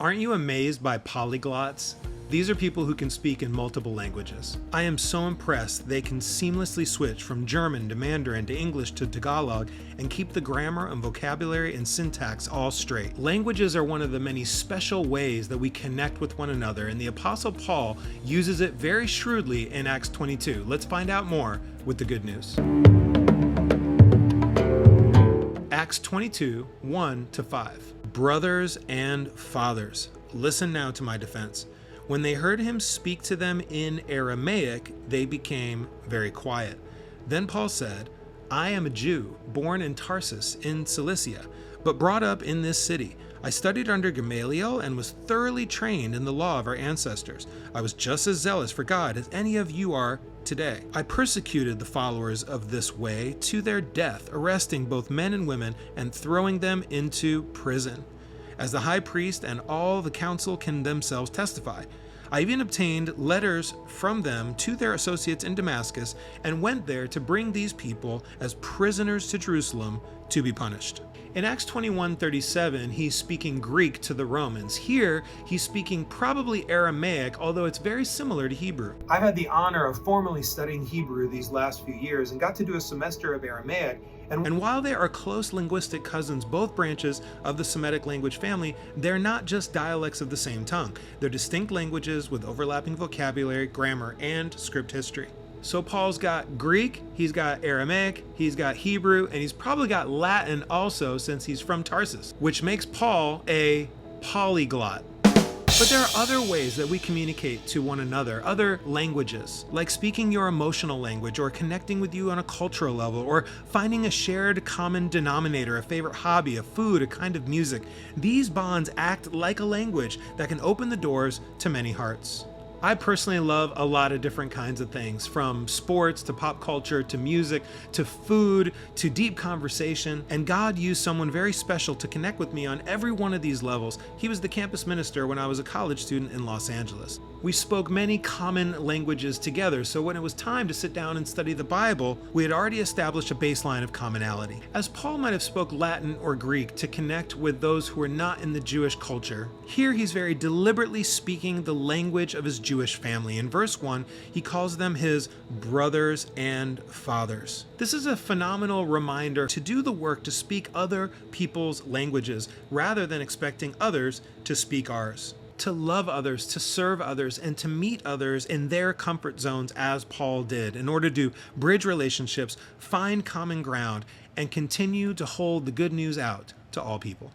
Aren't you amazed by polyglots? These are people who can speak in multiple languages. I am so impressed they can seamlessly switch from German to Mandarin to English to Tagalog and keep the grammar and vocabulary and syntax all straight. Languages are one of the many special ways that we connect with one another, and the Apostle Paul uses it very shrewdly in Acts 22. Let's find out more with the good news. Acts 22, 1-5. Brothers and fathers, listen now to my defense. When they heard him speak to them in Aramaic, they became very quiet. Then Paul said, I am a Jew, born in Tarsus in Cilicia, but brought up in this city. I studied under Gamaliel and was thoroughly trained in the law of our ancestors. I was just as zealous for God as any of you are today. I persecuted the followers of this way to their death, arresting both men and women and throwing them into prison, as the high priest and all the council can themselves testify. I even obtained letters from them to their associates in Damascus and went there to bring these people as prisoners to Jerusalem to be punished. In Acts 21:37, he's speaking Greek to the Romans. Here, he's speaking probably Aramaic, although it's very similar to Hebrew. I've had the honor of formally studying Hebrew these last few years and got to do a semester of Aramaic. And while they are close linguistic cousins, both branches of the Semitic language family, they're not just dialects of the same tongue. They're distinct languages with overlapping vocabulary, grammar, and script history. So Paul's got Greek, he's got Aramaic, he's got Hebrew, and he's probably got Latin also since he's from Tarsus, which makes Paul a polyglot. But there are other ways that we communicate to one another, other languages, like speaking your emotional language or connecting with you on a cultural level or finding a shared common denominator, a favorite hobby, a food, a kind of music. These bonds act like a language that can open the doors to many hearts. I personally love a lot of different kinds of things, from sports to pop culture to music to food to deep conversation, and God used someone very special to connect with me on every one of these levels. He was the campus minister when I was a college student in Los Angeles. We spoke many common languages together, so when it was time to sit down and study the Bible, we had already established a baseline of commonality. As Paul might have spoke Latin or Greek to connect with those who were not in the Jewish culture, here he's very deliberately speaking the language of his Jewish family. In verse 1, he calls them his brothers and fathers. This is a phenomenal reminder to do the work to speak other people's languages rather than expecting others to speak ours. To love others, to serve others, and to meet others in their comfort zones as Paul did in order to bridge relationships, find common ground, and continue to hold the good news out to all people.